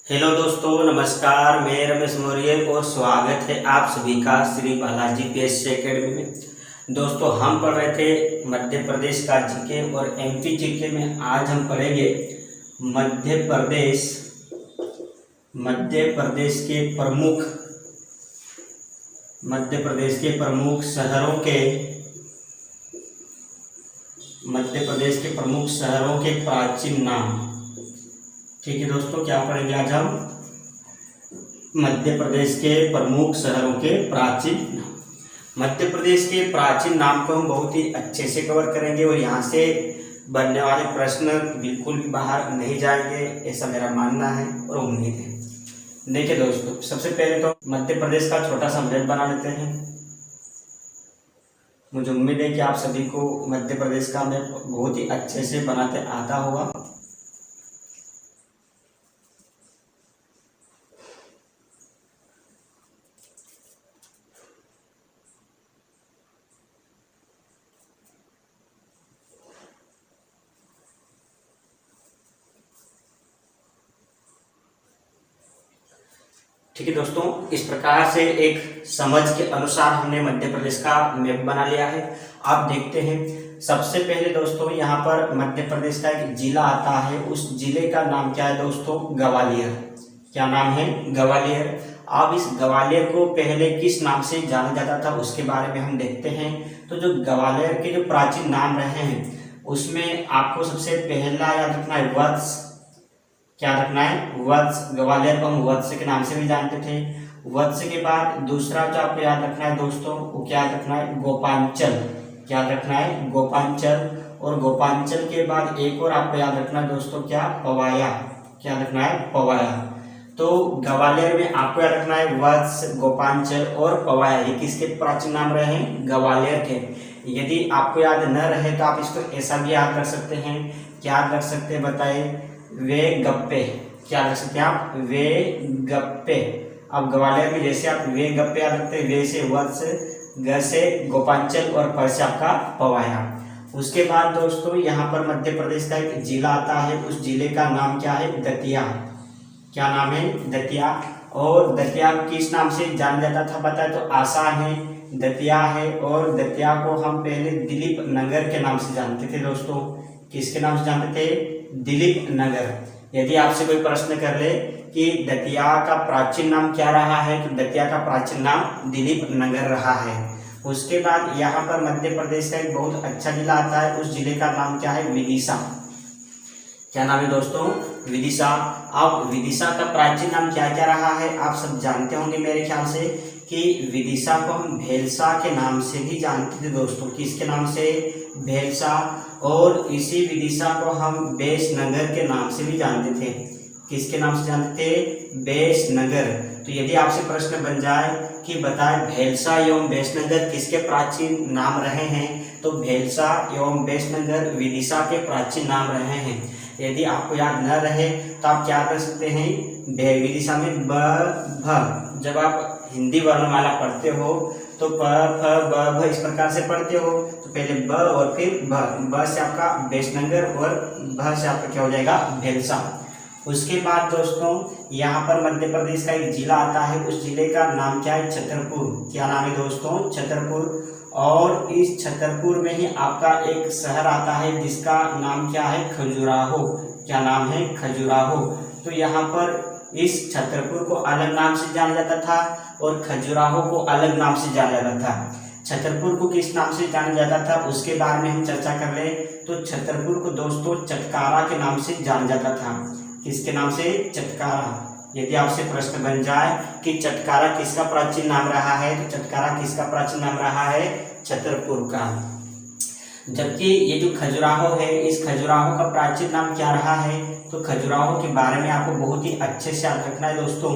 Hello दोस्तों, नमस्कार। मैं रमेश मौर्य और स्वागत है आप सभी का श्री बालाजी पीएससी एकेडमी में। दोस्तों, हम पढ़ रहे थे मध्य प्रदेश का जीके और एमपी जीके में आज हम पढ़ेंगे मध्य प्रदेश शहरों के प्राचीन नाम। ठीक है दोस्तों, क्या पढ़ेंगे आज हम? मध्य प्रदेश के प्रमुख शहरों के प्राचीन नाम। मध्य प्रदेश के प्राचीन नाम को हम बहुत ही अच्छे से कवर करेंगे और यहाँ से बनने वाले प्रश्न बिल्कुल भी बाहर नहीं जाएंगे, ऐसा मेरा मानना है और उम्मीद है। देखिए दोस्तों, सबसे पहले तो मध्य प्रदेश का छोटा सा मैप बना लेते हैं। मुझे उम्मीद है कि आप सभी को मध्य प्रदेश का मैप बहुत ही अच्छे से बनाते आता होगा। ठीक है दोस्तों, इस प्रकार से एक समझ के अनुसार हमने मध्य प्रदेश का मैप बना लिया है। आप देखते हैं, सबसे पहले दोस्तों यहाँ पर मध्य प्रदेश का एक जिला आता है। उस जिले का नाम क्या है दोस्तों? ग्वालियर। क्या नाम है? ग्वालियर। अब इस ग्वालियर को पहले किस नाम से जाना जाता था उसके बारे में हम देखते हैं। तो जो ग्वालियर के जो प्राचीन नाम रहे हैं उसमें आपको सबसे पहला याद रखना है वत्स। क्या रखना है? वत्स। ग्वालियर को हम वत्स के नाम से भी जानते थे। वत्स के बाद दूसरा जो आपको याद रखना है दोस्तों, वो क्या याद रखना है? गोपांचल। क्या रखना है? गोपांचल। और गोपांचल के बाद एक और आपको याद रखना है दोस्तों, क्या? पवाया। क्या रखना है? पवाया। तो ग्वालियर में आपको याद रखना है वत्स, गोपांचल और पवाया। ये किसके प्राचीन नाम रहे हैं? ग्वालियर के। यदि आपको याद न रहे तो आप इसको ऐसा भी याद रख सकते हैं। क्या याद रख सकते हैं बताइए? वे गप्पे। क्या रख सकते हैं आप? वे गप्पे। अब ग्वालियर में जैसे आप वे गप्पे याद रखते हैं, वे से वत्स, ग से गोपांचल और पर से आपका पवाया। उसके बाद दोस्तों यहाँ पर मध्य प्रदेश का एक जिला आता है। उस जिले का नाम क्या है? दतिया। क्या नाम है? दतिया। और दतिया किस नाम से जाना जाता था बताए तो आसान है, दतिया है। और दतिया को हम पहले दिलीप नगर के नाम से जानते थे दोस्तों। किसके नाम से जानते थे? दिलीप नगर। यदि आपसे कोई प्रश्न कर ले कि दतिया का प्राचीन नाम क्या रहा है, तो दतिया का प्राचीन नाम दिलीप नगर रहा है। उसके बाद यहाँ पर मध्य प्रदेश का एक बहुत अच्छा जिला आता है। उस जिले का नाम क्या है? विदिशा। क्या नाम है दोस्तों? विदिशा। अब विदिशा का प्राचीन नाम क्या क्या रहा है आप सब जानते होंगे मेरे ख्याल से, कि विदिशा को हम भेलसा के नाम से भी जानते थे दोस्तों। किसके नाम से? भेलसा। और इसी विदिशा को हम बेसनगर के नाम से भी जानते थे। किसके नाम से जानते थे? बेसनगर। तो यदि आपसे प्रश्न बन जाए कि बताए भेलसा एवं बेसनगर किसके प्राचीन नाम रहे हैं, तो भेलसा एवं बेसनगर विदिशा के प्राचीन नाम रहे हैं। यदि आपको याद न रहे तो आप क्या कर सकते हैं? विदिशा में ब भ, जब आप हिंदी वर्णमाला पढ़ते हो तो प फ ब भ इस प्रकार से पढ़ते हो। तो पहले ब और फिर ब से आपका बेसनगर और भ से आपका क्या हो जाएगा? भेलसा। उसके बाद दोस्तों यहाँ पर मध्य प्रदेश का एक जिला आता है। उस जिले का नाम क्या है? छतरपुर। क्या नाम है दोस्तों? छतरपुर। और इस छतरपुर में ही आपका एक शहर आता है जिसका नाम क्या है? खजुराहो। क्या नाम है? खजुराहो। तो यहाँ पर इस छतरपुर को अलग नाम से जाना जाता था और खजुराहो को अलग नाम से जाना जाता था। छतरपुर को किस नाम से जाना जाता था उसके बारे में हम चर्चा कर ले तो छतरपुर को दोस्तों चटकारा के नाम से जाना जाता था। किसके नाम से? चटकारा। यदि आपसे प्रश्न बन जाए कि चटकारा किसका प्राचीन नाम रहा है, तो चटकारा किसका प्राचीन नाम रहा है? छतरपुर का। जबकि ये जो खजुराहो है, इस खजुराहो का प्राचीन नाम क्या रहा है, तो खजुराहो के बारे में आपको बहुत ही अच्छे से याद रखना है दोस्तों।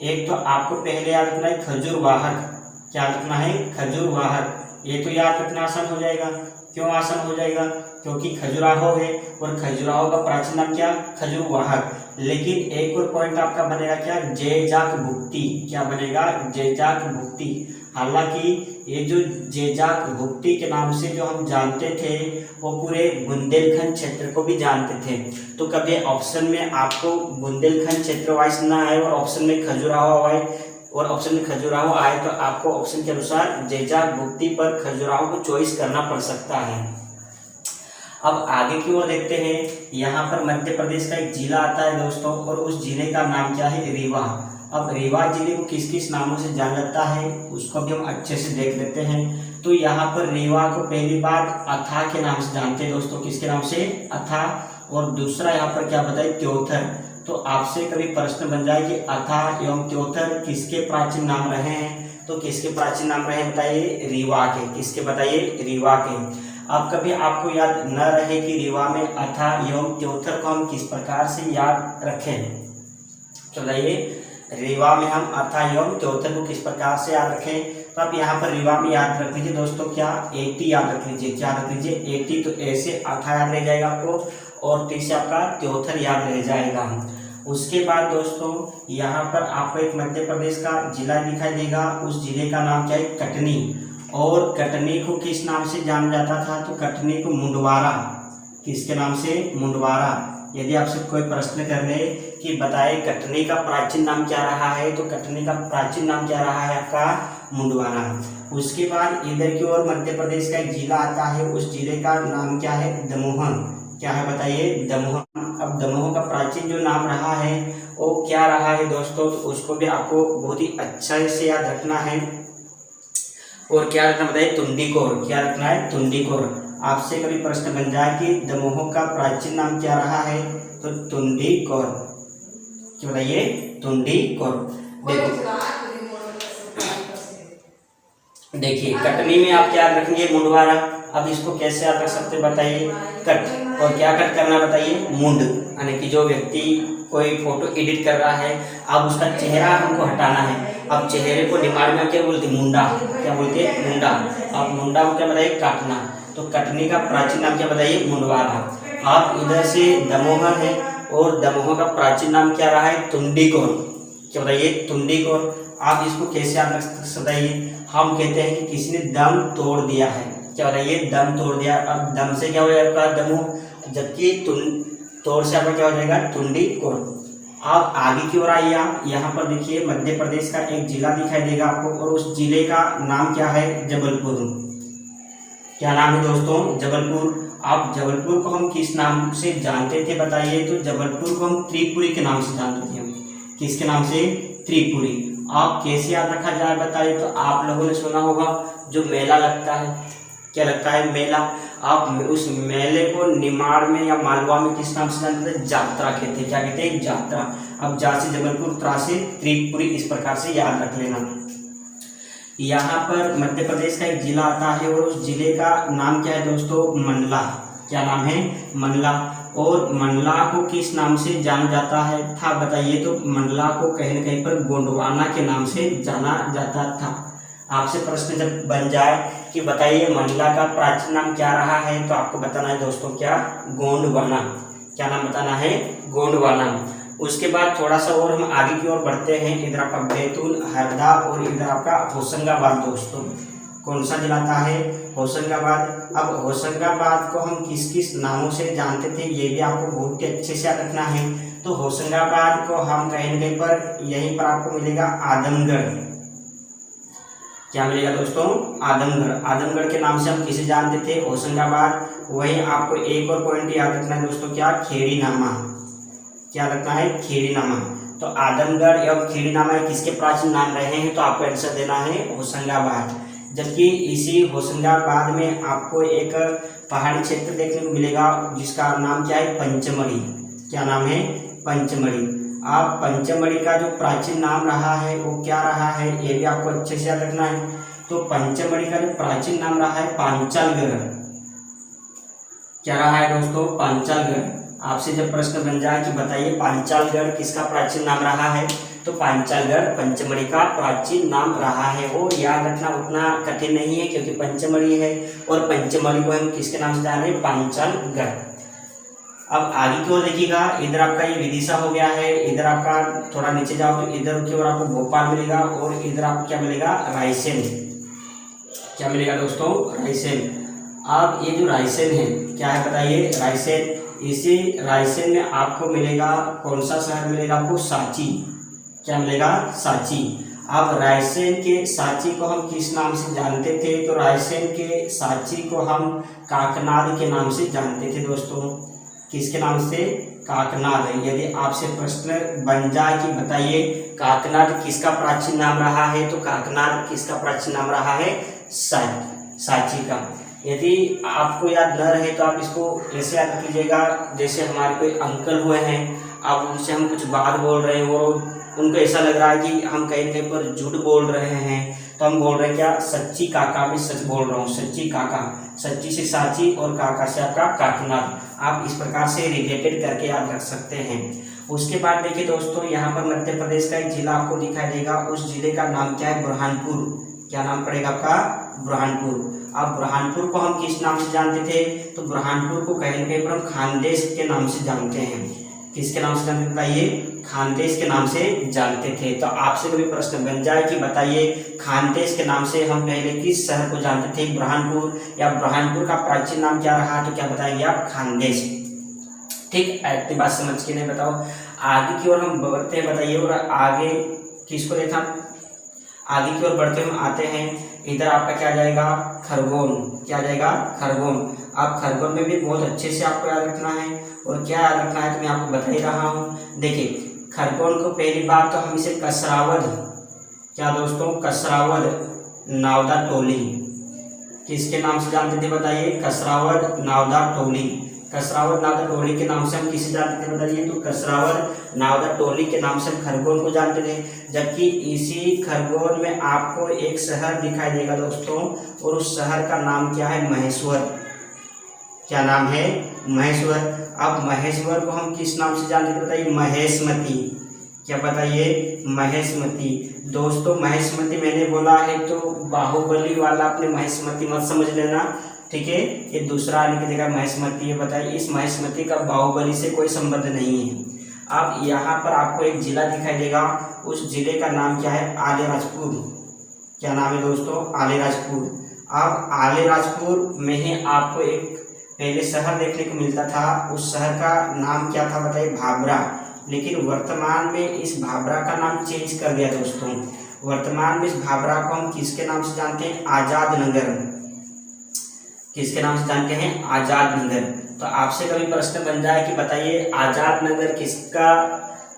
एक तो आपको पहले याद रखना है खजुरवाहक। क्या रखना है? खजुरवाहक। ये तो याद रखना आसान हो जाएगा। क्यों आसान हो जाएगा? क्योंकि खजुराहो है और खजुराहो का प्राचीन नाम क्या? खजुरवाहक। लेकिन एक और पॉइंट आपका बनेगा क्या? जैजाक भुक्ति। क्या बनेगा? जैजाक भुक्ति। हालांकि ये जो जेजाक भुक्ति के नाम से जो हम जानते थे वो पूरे बुंदेलखंड क्षेत्र को भी जानते थे। तो कभी ऑप्शन में आपको बुंदेलखंड क्षेत्र वाइज ना आए और ऑप्शन में खजुराहो आए तो आपको ऑप्शन के अनुसार जेजाक भुक्ति पर खजुराहो को चॉइस करना पड़ सकता है। अब आगे की ओर देखते हैं। यहाँ पर मध्य प्रदेश का एक जिला आता है दोस्तों, और उस जिले का नाम क्या है? रीवा। अब रीवा जिले को किस किस नामों से जाना जाता है उसको भी हम अच्छे से देख लेते हैं। तो यहाँ पर रीवा को पहली बार अथा के नाम से जानते हैं दोस्तों। किसके नाम से? अथा। और दूसरा यहाँ पर क्या बताए? त्योथर। तो आपसे कभी प्रश्न बन जाए कि अथा एवं त्योथर किसके प्राचीन नाम रहे हैं, तो किसके प्राचीन नाम रहे बताइए? रीवा के। किसके बताइए? रीवा के। अब कभी आपको याद न रहे कि रीवा में अथा एवं त्योथर को हम किस प्रकार से याद रखें, तो बताइए रीवा में हम अथा एवं त्योथर को किस प्रकार से याद रखें। तो आप यहाँ पर रीवा में याद रख लीजिए दोस्तों, क्या? 80 याद रख लीजिए। क्या रख लीजिए? 80। तो ऐसे अथा याद रह जाएगा आपको, और टी से आपका त्योथर याद रह जाएगा। उसके बाद दोस्तों यहाँ पर आपको एक मध्य प्रदेश का जिला दिखाई देगा। उस जिले का नाम क्या है? कटनी। और कटनी को किस नाम से जाना जाता था? तो कटनी को मुंडवारा। किसके नाम से? मुंडवारा। यदि आपसे कोई प्रश्न कर ले कि बताए कटनी का प्राचीन नाम क्या रहा है, तो कटनी का प्राचीन नाम क्या रहा है आपका? मुंडवारा। उसके बाद इधर की ओर मध्य प्रदेश का एक जिला आता है। उस जिले का नाम क्या है? दमोह। क्या है बताइए? दमोह। अब दमोह का प्राचीन जो नाम रहा है वो क्या रहा है दोस्तों, तो उसको भी आपको बहुत ही अच्छा से याद रखना है। और क्या रखना बताइए? तुंडीकोर। क्या रखना है? तुंडीकोर। आपसे कभी प्रश्न बन जाए कि दमोह का प्राचीन नाम क्या रहा है, तो तुंडीकोर। क्या बताइए? तुंडीकोर। देखिए कटनी में आप क्या रखेंगे? मुंडवारा। अब इसको कैसे याद रख सकते बताइए? कट। और क्या कट करना बताइए? मुंड। यानी कि जो व्यक्ति कोई फोटो एडिट कर रहा है, अब उसका चेहरा हमको हटाना है। अब चेहरे को निमाड़ में क्या बोलते? मुंडा। क्या बोलते हैं? मुंडा। अब मुंडा को क्या बताइए? काटना। तो कटनी का प्राचीन नाम क्या बताइए? मुंडवारा। आप इधर से दमोह है, और दमोह का प्राचीन नाम क्या रहा है? तुंडीकोर। क्या बताइए? तुंडीकोर। आप इसको कैसे याद रख सकते? हम कहते हैं कि किसी ने दम तोड़ दिया है। क्या बताइए? दम तोड़ दिया। अब दम से क्या हो जाएगा? दमोह। जबकि तोड़ से आपका क्या हो जाएगा? तुंडीकोर। आप आगे की ओर आइए। यहाँ पर देखिए मध्य प्रदेश का एक जिला दिखाई देगा आपको, और उस जिले का नाम क्या है? जबलपुर। क्या नाम है दोस्तों? जबलपुर। आप जबलपुर को हम किस नाम से जानते थे बताइए? तो जबलपुर को हम त्रिपुरी के नाम से जानते थे। हम किसके नाम से? त्रिपुरी। आप कैसे याद रखा जाए बताइए? तो आप लोगों ने सुना होगा जो मेला लगता है, क्या लगता है? मेला। आप उस मेले को निमाड़ में या मालवा में किस नाम से जानते थे? जात्रा कहते हैं। क्या कहते हैं? जात्रा। अब जा से जबलपुर, त्रा से त्रिपुरी, इस प्रकार से याद रख लेना। यहाँ पर मध्य प्रदेश का एक जिला आता है, और उस जिले का नाम क्या है दोस्तों? मंडला। क्या नाम है? मंडला। और मंडला को किस नाम से जाना जाता है था बताइए? तो मंडला को कहीं न कहीं पर गोंडवाना के नाम से जाना जाता था। आपसे प्रश्न जब बन जाए कि बताइए मंडला का प्राचीन नाम क्या रहा है, तो आपको बताना है दोस्तों क्या? गोंडवाना। क्या नाम बताना है? गोंडवाना। उसके बाद थोड़ा सा और हम आगे की ओर बढ़ते हैं। इधर आपका बैतूल, हरदा, और इधर आपका होशंगाबाद दोस्तों। कौन सा जिला आता है? होशंगाबाद। अब होशंगाबाद को हम किस किस नामों से जानते थे, ये भी आपको बहुत ही अच्छे से याद रखना है। तो होशंगाबाद को हम कहीं न कहीं पर यहीं पर आपको मिलेगा आदमगढ़। क्या मिलेगा दोस्तों? आदमगढ़। आदमगढ़ के नाम से हम किसे जानते थे? होशंगाबाद। वही आपको एक और पॉइंट याद रखना है दोस्तों, क्या? खेड़ीनामा। क्या रखना है? खेड़ीनामा। तो आदमगढ़ एवं खेड़ीनामा किसके प्राचीन नाम रहे हैं? तो आपको आंसर देना है होशंगाबाद। जबकि इसी होशंगाबाद में आपको एक पहाड़ी क्षेत्र देखने को मिलेगा जिसका नाम क्या है? पंचमढ़ी। क्या नाम है? पंचमढ़ी। आप पंचमढ़ी का जो प्राचीन नाम रहा है वो क्या रहा है, ये भी आपको अच्छे से याद रखना है। तो पंचमढ़ी का जो प्राचीन नाम रहा है पांचालगढ़। क्या रहा है दोस्तों? पांचालगढ़। आपसे जब प्रश्न बन जाए कि बताइए पांचालगढ़ किसका प्राचीन नाम रहा है, तो पांचालगढ़ पंचमढ़ी का प्राचीन नाम रहा है। और याद रखना उतना कठिन नहीं है क्योंकि पंचमढ़ी है, और पंचमढ़ी को हम किसके नाम से जान रहे हैं? पांचालगढ़। अब आगे की ओर देखिएगा, इधर आपका ये विदिशा हो गया है। इधर आपका थोड़ा नीचे जाओ तो इधर की ओर आपको भोपाल मिलेगा, और इधर आपको क्या मिलेगा? रायसेन। क्या मिलेगा दोस्तों, रायसेन। अब ये जो रायसेन है क्या है बताइए, रायसेन। इसी रायसेन में आपको मिलेगा कौन सा शहर मिलेगा आपको, सांची। क्या मिलेगा, सांची। अब रायसेन के सांची को हम किस नाम से जानते थे, तो रायसेन के सांची को हम काकनाद के नाम से जानते थे दोस्तों। किसके नाम से, काकनाद। यदि आपसे प्रश्न बन जाए कि बताइए काकनाद किसका प्राचीन नाम रहा है, तो काकनाद किसका प्राचीन नाम रहा है, सांची का। यदि आपको याद न रहे तो आप इसको ऐसे याद रख लीजिएगा, जैसे हमारे कोई अंकल हुए हैं, अब उनसे हम कुछ बात बोल रहे हैं, वो उनको ऐसा लग रहा है कि हम कहीं कहीं पर झूठ बोल रहे हैं, तो हम बोल रहे हैं क्या, सच्ची काका, मैं सच बोल रहा हूँ, सच्ची काका। सच्ची से सांची और काका से आपका काकनाद। आप इस प्रकार से रिलेटेड करके याद रख सकते हैं। उसके बाद देखिए दोस्तों, यहाँ पर मध्य प्रदेश का एक जिला आपको दिखाई देगा, उस जिले का नाम क्या है, बुरहानपुर। क्या नाम पड़ेगा आपका, बुरहानपुर। अब बुरहानपुर को हम किस नाम से जानते थे, तो बुरहानपुर को कहीं न कहीं पर हम खानदेश के नाम से जानते हैं। किसके नाम से जानते बताइए, खानदेश के नाम से जानते थे। तो आपसे कभी प्रश्न बन जाए कि बताइए खानदेश के नाम से हम पहले किस शहर को जानते थे, बुरहानपुर, या बुरहानपुर का प्राचीन नाम क्या रहा, तो क्या बताएंगे आप, खानदेश। ठीक, इतनी बात समझ के नहीं बताओ, आगे की ओर हम बढ़ते हैं बताइए। और आगे किसको देखा, आगे की ओर बढ़ते हम आते हैं, इधर आपका क्या जाएगा, खरगोन। क्या जाएगा, खरगोन। अब खरगोन में भी बहुत अच्छे से आपको याद रखना है, और क्या याद रखना है तो मैं आपको बता ही रहा हूँ। देखिए खरगोन को पहली बात तो हम इसे कसरावद, क्या दोस्तों, कसरावद नावदा टोली, किसके नाम से जानते थे बताइए, कसरावद नावदा टोली। कसरावद नावदा टोली के नाम से हम किसे जानते थे बताइए, तो कसरावद नावदा टोली के नाम से हम खरगोन को जानते थे। जबकि इसी खरगोन में आपको एक शहर दिखाई देगा दोस्तों, और उस शहर का नाम क्या है, महेश्वर। क्या नाम है, महेश्वर। अब महेश्वर को हम किस नाम से जानते थे बताइए, महेशमती। क्या बताइए, महेशमती। दोस्तों महेशमती मैंने बोला है तो बाहुबली वाला अपने महेशमती मत समझ लेना, ठीक है। ये दूसरा लिख देगा महेशमती है, बताइए इस महेशमती का बाहुबली से कोई संबंध नहीं है। अब यहाँ पर आपको एक जिला दिखाई देगा, उस जिले का नाम क्या है, आलीराजपुर। क्या नाम है दोस्तों, आलीराजपुर। अब आलीराजपुर में ही आपको एक पहले शहर देखने को मिलता था, उस शहर का नाम क्या था बताइए, भाबरा। लेकिन वर्तमान में इस भाबरा का नाम चेंज कर दिया दोस्तों। वर्तमान में इस भाबरा को हम किसके नाम से जानते हैं, आजाद नगर। किसके नाम से जानते हैं, आजाद नगर। तो आपसे कभी प्रश्न बन जाए कि बताइए आजाद नगर किसका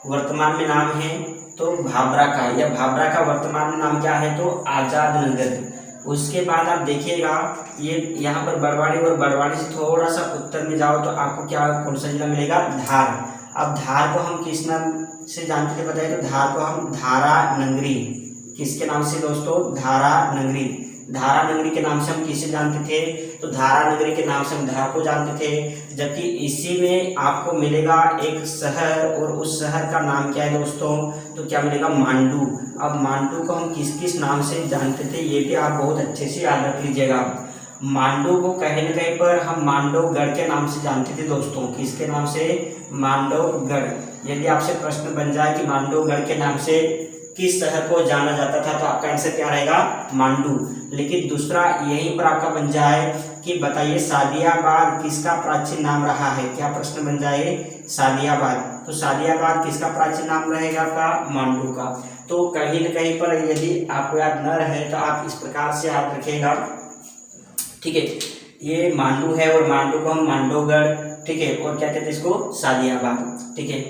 वर्तमान में नाम है, तो भाबरा का, या भाबरा का वर्तमान में नाम क्या है, तो आजाद नगर। उसके बाद आप देखिएगा ये यहाँ पर बड़वानी, और बड़वानी से थोड़ा सा उत्तर में जाओ तो आपको क्या, कौन सा जिला मिलेगा, धार। अब धार को हम किस नाम से जानते थे बताइए, तो धार को हम धारा नगरी। किसके नाम से दोस्तों, धारा नगरी। धारा नगरी के नाम से हम किसे जानते थे, तो धारा नगरी के नाम से हम धार को जानते थे। जबकि इसी में आपको मिलेगा एक शहर, और उस शहर का नाम क्या है दोस्तों, तो क्या मिलेगा, मांडू। अब मांडू को हम किस किस नाम से जानते थे, ये भी आप बहुत अच्छे से याद रख लीजिएगा। मांडू को कहीं न कहीं पर हम मांडवगढ़ के नाम से जानते थे दोस्तों। किसके नाम से, मांडवगढ़। यदि आपसे प्रश्न बन जाए कि मांडवगढ़ के नाम से किस शहर को जाना जाता था, तो आपका आंसर क्या रहेगा, मांडू। लेकिन दूसरा यहीं पर आपका बन जाए कि बताइए सादियाबाद किसका प्राचीन नाम रहा है, क्या प्रश्न बन जाए, सादियाबाद। तो सादियाबाद किसका प्राचीन नाम रहेगा आपका, मांडू का। तो कहीं न कहीं पर यदि आपको याद न रहे तो आप इस प्रकार से याद रखिएगा, ठीक है। ये मांडू है, और मांडू को हम मांडवगढ़, ठीक है, और क्या कहते हैं इसको, सादियाबाद, ठीक है।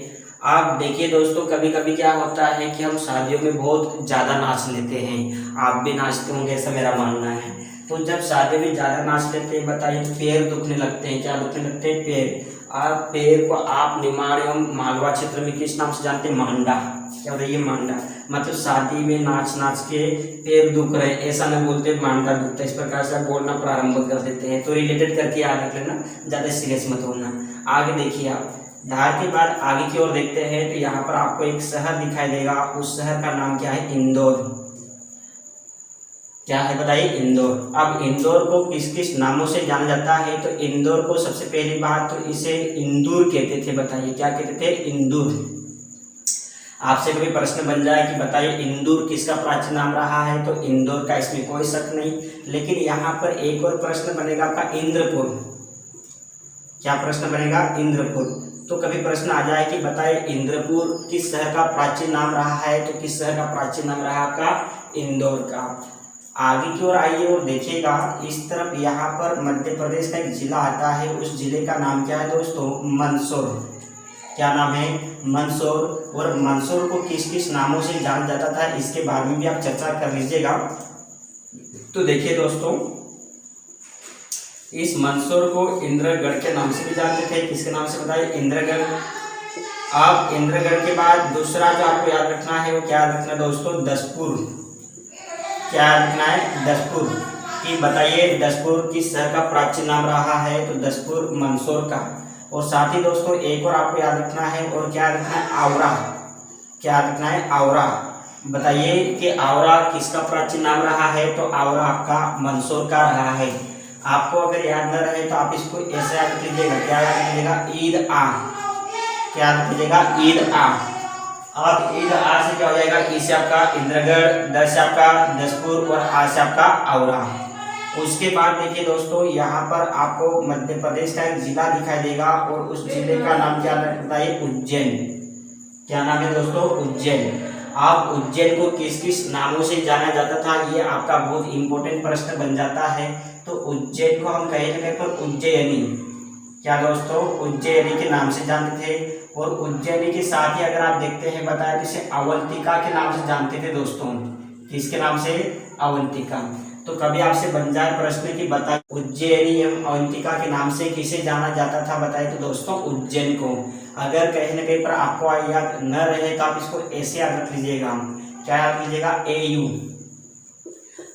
आप देखिए दोस्तों कभी कभी क्या होता है कि हम शादियों में बहुत ज़्यादा नाच लेते हैं, आप भी नाचते होंगे ऐसा मेरा मानना है। तो जब शादी में ज़्यादा नाच लेते हैं बताइए, पैर दुखने लगते हैं, क्या दुखने लगते हैं, पैर। आप पैर को आप निमाड़ एवं मालवा क्षेत्र में किस नाम से जानते हैं, मांडा। क्या बताइए, मांडा। मतलब शादी में नाच नाच के पैर दुख रहे, ऐसा न बोलते मांडा दुखता, इस प्रकार से आप बोलना प्रारंभ कर देते हैं। तो रिलेटेड करके याद रख लेना, ज़्यादा सीरियस मत होना। आगे देखिए आप, धार के बाद आगे की ओर देखते हैं तो यहाँ पर आपको एक शहर दिखाई देगा, उस शहर का नाम क्या है, इंदौर। क्या है बताइए, इंदौर। अब इंदौर को किस किस नामों से जाना जाता है, तो इंदौर को सबसे पहली बात तो इसे इंदूर कहते थे, बताइए क्या कहते थे, इंदूर। आपसे कभी प्रश्न बन जाए कि बताइए इंदौर किसका प्राचीन नाम रहा है, तो इंदौर का इसमें कोई शक नहीं। लेकिन यहाँ पर एक और प्रश्न बनेगा आपका इंद्रपुर। क्या प्रश्न बनेगा? इंद्रपुर। तो कभी प्रश्न आ जाए कि बताइए इंद्रपुर किस शहर का प्राचीन नाम रहा है, तो किस शहर का प्राचीन नाम रहा आपका? इंदौर का। आगे की ओर आइए और देखिएगा इस तरफ यहाँ पर मध्य प्रदेश का एक जिला आता है, उस जिले का नाम क्या है दोस्तों? मंदसौर। क्या नाम है? मंदसौर। और मंदसौर को किस किस नामों से जाना जाता था, इसके बारे में भी आप चर्चा कर लीजिएगा। तो देखिए दोस्तों, इस मंदसौर को इंद्रगढ़ के नाम से भी जानते थे। किसके नाम से बताइए? इंद्रगढ़। अब इंद्रगढ़ के बाद दूसरा जो आपको याद रखना है वो क्या याद रखना है दोस्तों? दसपुर। क्या याद रखना है? दसपुर। कि बताइए दसपुर किस शहर का प्राचीन नाम रहा है, तो दसपुर मंदसौर का। और साथ ही दोस्तों एक और आपको याद रखना है, और क्या याद रखना है? आवरा। क्या याद रखना है? आवरा। बताइए कि आवरा किसका प्राचीन नाम रहा है, तो आवरा आपका मंदसौर का रहा है। आपको अगर याद न रहे तो आप इसको ऐसे याद कीजिएगा। क्या याद कीजिएगा? ईद आ। क्या याद कीजिएगा? ईद आ। अब ईद आ से क्या हो जाएगा? ई से आपका इंद्रगढ़, द से आपका दसपुर और आ से आपका आवरा। उसके बाद देखिए दोस्तों, यहाँ पर आपको मध्य प्रदेश का एक जिला दिखाई देगा, और उस जिले का नाम क्या बताइए? उज्जैन। क्या नाम है दोस्तों? उज्जैन। आप उज्जैन को किस किस नामों से जाना जाता था, ये आपका बहुत इंपॉर्टेंट प्रश्न बन जाता है। तो उज्जैन को हम कहीं ना कहीं पर उज्जैनी, क्या दोस्तों? उज्जैनी के नाम से जानते थे। और उज्जैनी के साथ ही अगर आप देखते हैं बताया, इसे अवंतिका के नाम से जानते थे दोस्तों। किसके नाम से? अवंतिका। तो कभी आपसे बन जाए प्रश्न कि बताइए उज्जैनी एवं अवंतिका के नाम से किसे जाना जाता था, बताइए तो दोस्तों उज्जैन को। अगर कहीं ना कहीं पर आपको याद न रहे तो आप इसको ऐसे याद रख लीजिएगा। क्या याद लीजिएगा? AU।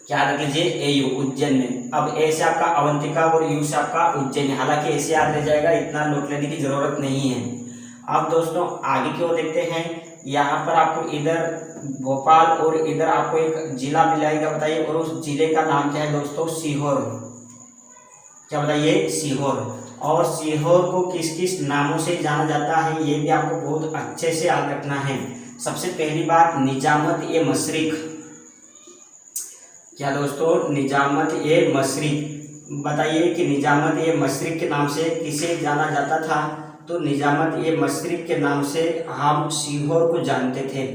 क्या याद रख लीजिए? AU, उज्जैन में। अब ए से आपका अवंतिका और यू से आपका उज्जैन। हालांकि ऐसे याद रह जाएगा, इतना नोट लेने की जरूरत नहीं है। अब दोस्तों आगे की ओर देखते हैं। यहाँ पर आपको इधर भोपाल और इधर आपको एक जिला मिलाएगा, बताइए। और उस जिले का नाम क्या है दोस्तों? सीहोर। क्या बताइए? सीहोर। और सीहोर को किस किस नामों से जाना जाता है, ये भी आपको बहुत अच्छे से याद रखना है। सबसे पहली बात, निजामत ए मशरिक। क्या दोस्तों? निजामत ए मशरिक। बताइए कि निजामत ए मशरिक के नाम से किसे जाना जाता था, तो निजामत ए मशरिक के नाम से हम सीहोर को जानते थे।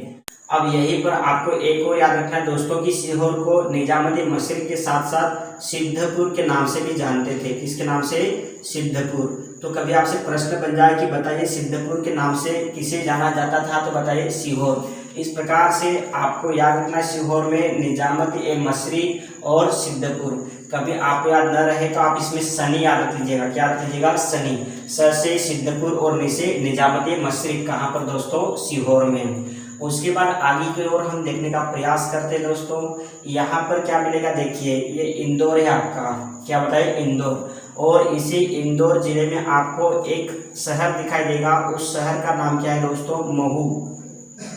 अब यहीं पर आपको एक और याद रखना है दोस्तों कि सीहोर को निजामत ए मशरिक के साथ साथ सिद्धपुर के नाम से भी जानते थे। किसके नाम से? सिद्धपुर। तो कभी आपसे प्रश्न बन जाए कि बताइए सिद्धपुर के नाम से किसे जाना जाता था, तो बताइए सीहोर। इस प्रकार से आपको याद रखना है सीहोर में निजामत ए मशरिक और सिद्धपुर। कभी आपको याद न रहे तो आप इसमें सनी याद रख लीजिएगा। क्या रख लीजिएगा? सनी। स से सिद्धपुर और नि से निजामत ए मशरिक। कहाँ पर दोस्तों? सीहोर में। उसके बाद आगे की ओर हम देखने का प्रयास करते हैं दोस्तों। यहाँ पर क्या मिलेगा? देखिए ये इंदौर है आपका। क्या बताइए? इंदौर। और इसी इंदौर जिले में आपको एक शहर दिखाई देगा, उस शहर का नाम क्या है दोस्तों? महू।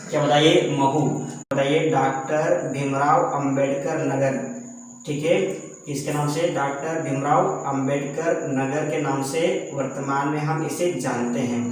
क्या बताइए? महू। बताइए डॉक्टर भीमराव अंबेडकर नगर। ठीक है, किसके नाम से? डॉक्टर भीमराव अंबेडकर नगर के नाम से वर्तमान में हम इसे जानते हैं।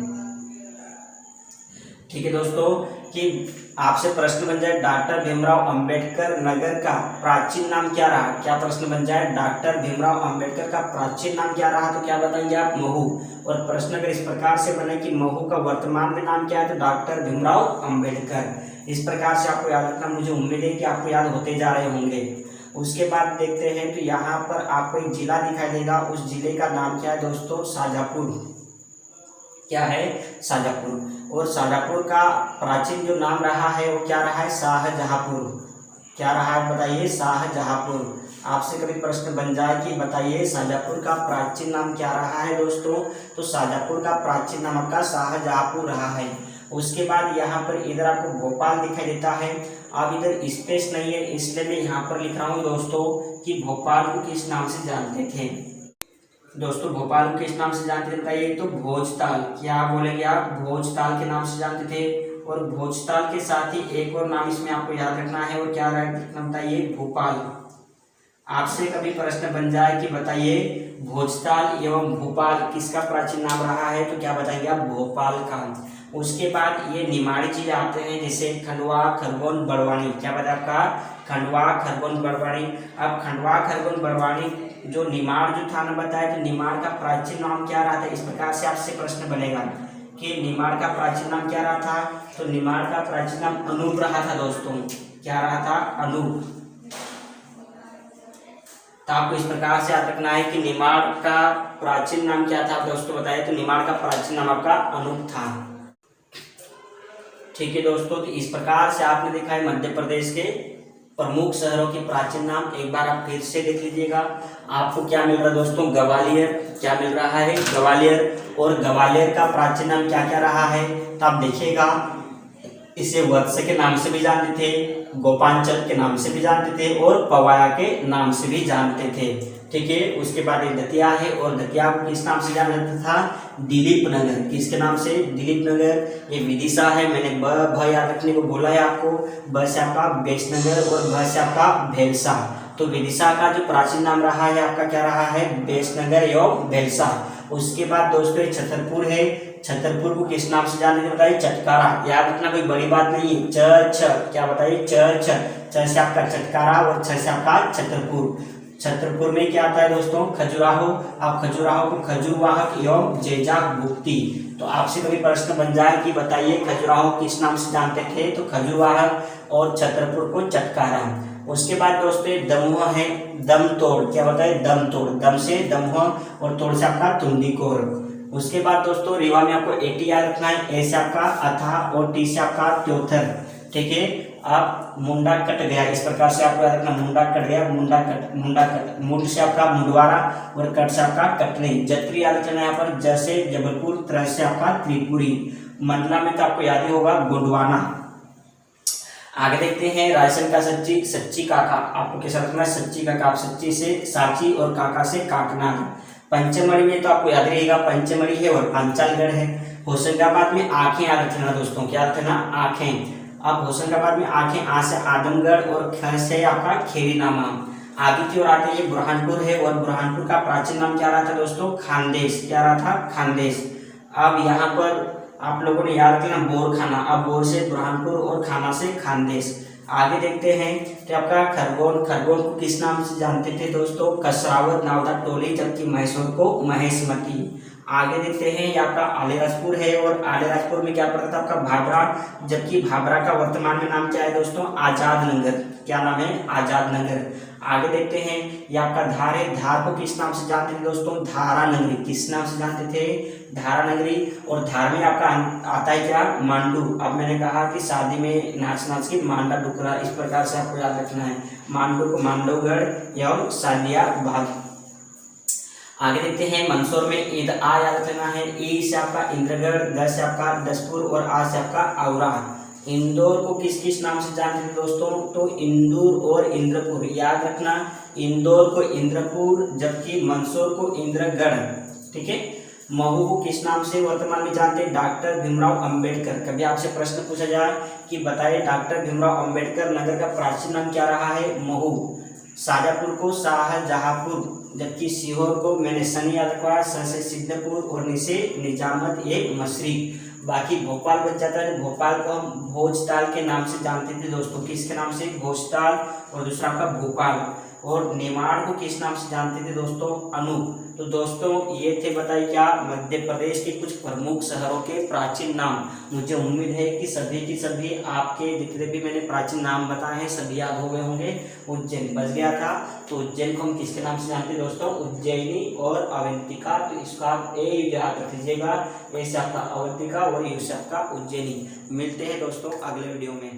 ठीक है दोस्तों, कि आपसे प्रश्न बन जाए डॉक्टर भीमराव अंबेडकर नगर का प्राचीन नाम क्या रहा। क्या प्रश्न बन जाए डॉक्टर भीमराव अंबेडकर का प्राचीन नाम क्या रहा, तो क्या बताएंगे आप? महू। और प्रश्न अगर इस प्रकार से बने कि महू का वर्तमान में नाम क्या है, तो डॉक्टर भीमराव अंबेडकर। इस प्रकार से आपको याद रखना। मुझे उम्मीद है कि आपको याद होते जा रहे होंगे। उसके बाद देखते हैं तो यहाँ पर आपको एक जिला दिखाई देगा, उस जिले का नाम क्या है दोस्तों? शाजापुर। क्या है? शाजापुर। और शाजापुर का प्राचीन जो नाम रहा है वो क्या रहा है? शाहजहांपुर। क्या रहा है बताइए? शाहजहांपुर। आपसे कभी प्रश्न बन जाए कि बताइए शाजापुर का प्राचीन नाम क्या रहा है दोस्तों, तो शाजापुर का प्राचीन नाम आपका शाहजहांपुर रहा है। उसके बाद यहाँ पर इधर आपको भोपाल दिखाई देता है। अब इधर स्पेस नहीं है इसलिए मैं यहाँ पर लिख रहा हूँ दोस्तों कि भोपाल को किस नाम से जानते थे दोस्तों? भोपाल को किस नाम से जानते थे बताइए? तो भोजताल। क्या बोलेंगे आप? भोजताल के नाम से जानते थे। और भोजताल के साथ ही एक और नाम इसमें आपको याद रखना है, और क्या रखना बताइए? भोपाल। आपसे कभी प्रश्न बन जाए कि बताइए भोजताल एवं भोपाल किसका प्राचीन नाम रहा है, तो क्या बताएंगे आप? भोपाल का। उसके बाद ये निमाड़ी चीज आते हैं जैसे खंडवा, खरगोन, बड़वानी। क्या बताया आपका? खंडवा, खरगोन, बड़वानी। अब खंडवा, खरगोन, बड़वानी जो निमाड़ जो था ना बताया, तो निमाड़ का प्राचीन नाम क्या रहा था? इस प्रकार से आपसे प्रश्न बनेगा कि निमाड़ का प्राचीन नाम क्या रहा था? तो निमाड़ का प्राचीन नाम अनूप रहा था दोस्तों। क्या रहा था? अनूप। तो आपको इस प्रकार से याद रखना है कि निमाड़ का प्राचीन नाम क्या था दोस्तों बताइए, तो निमाड़ का प्राचीन नाम आपका अनूप था। ठीक है दोस्तों, तो इस प्रकार से आपने देखा है मध्य प्रदेश के प्रमुख शहरों के प्राचीन नाम। एक बार आप फिर से देख लीजिएगा। आपको क्या मिल रहा है दोस्तों? ग्वालियर। क्या मिल रहा है? ग्वालियर। और ग्वालियर का प्राचीन नाम क्या क्या रहा है? तो आप देखिएगा, इसे वत्स के नाम से भी जानते थे, गोपांचल के नाम से भी जानते थे और पवाया के नाम से भी जानते थे। ठीक है, उसके बाद ये दतिया है, और दतिया को किस नाम से जाना जाता था? दिलीप नगर। किसके नाम से? दिलीप नगर। ये विदिशा है, मैंने ब याद रखने को बोला है आपको। ब से आपका बेसनगर और भ से आपका भेलसा। तो विदिशा का जो प्राचीन नाम रहा है आपका क्या रहा है? बेसनगर एवं भेलसा। उसके बाद दोस्तों छतरपुर है। छतरपुर को किस नाम से जानते थे बताइए? चटकारा। याद रखना, कोई बड़ी बात नहीं है। क्या बताइए? च से आपका चटकारा और छ से आपका छतरपुर। छतरपुर में क्या आता है दोस्तों? खजुराहो। आप खजुराहो को खजूरवाहक एवं जैजाक गुप्ती। तो आपसे कभी प्रश्न बन जाए कि बताइए खजुराहो किस नाम से जानते थे? तो खजूरवाहक, और छतरपुर को चटकारा। उसके बाद दोस्तों दमोह है, दम तोड़। क्या बताए? दम तोड़। दम से दमोह और तोड़ से आपका तुंदीकोर। उसके बाद दोस्तों रीवा में आपको एटी याद रखना है। ए से आपका अथा और टी से आपका त्योथर। ठीक है, आप मुंडा कट गया, इस प्रकार से आपको याद रखना, मुंडा कट गया, मुंडा कट। मुंड से आपका मुंडवारा और कट से आपका कटनी। जत्री याद रखना यहाँ पर, जैसे जबलपुर, त्र से आपका त्रिपुरी। मंडला में तो आपको याद ही होगा गोंडवाना। आगे देखते हैं रायसेन का सच्ची, सच्ची काका। आपको कैसा रखना है? सच्ची काका। आप सच्ची से सांची और काका से काकनाड। पंचमढ़ी में तो आपको याद रहेगा, पंचमढ़ी है और पांचालगढ़ है। होशंगाबाद में आंखें याद रखना दोस्तों। क्या रखना? आंखें। अब होशंगाबाद में आंखें, आ से आदमगढ़ और ख से आपका खेरीनामा। आगे की ओर आते हैं बुरहानपुर है, और बुरहानपुर का प्राचीन नाम क्या रहा था दोस्तों? खानदेश। क्या रहा था? खानदेश। अब यहाँ पर आप लोगों ने याद रखना बोरखाना। अब बोर से बुरहानपुर और खाना से खानदेश। आगे देखते हैं कि आपका खरगोन। खरगोन को किस नाम से जानते थे दोस्तों? कसरावत नावदा टोली, जबकि मैसूर को महेशमती। आगे देखते हैं ये आपका आलीराजपुर है, और आलीराजपुर में क्या पड़ता था? आपका भाभरा, जबकि भाभरा का वर्तमान में नाम क्या है दोस्तों? आजाद नगर। क्या नाम है? आजाद नगर। आगे देखते हैं ये आपका धार है। धार को किस नाम से जानते थे दोस्तों? धारा नगरी। किस नाम से जानते थे? धारा नगरी। और धार में आपका आता है क्या? मांडू। अब मैंने कहा कि शादी में नाच की मांडा डुकरा, इस प्रकार से आपको याद रखना है। मांडू को मांडवगढ़ एवं सालिया भाग। आगे देखते हैं मंदसौर में ईद आ याद रखना है। ई से आपका इंद्रगढ़, द से आपका दसपुर और आ से आपका औरा। इंदौर को किस किस नाम से जानते थे दोस्तों? तो इंदूर और इंद्रपुर। याद रखना, इंदौर को इंद्रपुर, जबकि मंदसौर को इंद्रगढ़। ठीक है। महू को किस नाम से वर्तमान में जानते हैं? डॉक्टर भीमराव अंबेडकर। कभी आपसे प्रश्न पूछा जाए कि बताइए डॉक्टर भीमराव अंबेडकर नगर का प्राचीन नाम क्या रहा है? महू। शाजापुर को शाहजहांपुर, जबकि सीहोर को मैंने सनी याद रखा, स से सिद्धपुर और नि से निजामत एक मशरिक। बाकी भोपाल बच जाता है। भोपाल को हम भोजताल के नाम से जानते थे दोस्तों। किसके नाम से? भोजताल। और दूसरा आपका भोपाल। और निमाड़ को किस नाम से जानते थे दोस्तों? अनूप। तो दोस्तों ये थे बताइए क्या मध्य प्रदेश के कुछ प्रमुख शहरों के प्राचीन नाम। मुझे उम्मीद है कि सभी की सभी आपके जितने भी मैंने प्राचीन नाम बताए हैं सभी याद हो गए होंगे। उज्जैन बच गया था, तो उज्जैन को हम किसके नाम से जानते हैं दोस्तों? उज्जैनी और अवंतिका। तो इसका ए याद रख लीजिएगा, ए से आपका अवंतिका और यू से आपका उज्जैनी। मिलते हैं दोस्तों अगले वीडियो में।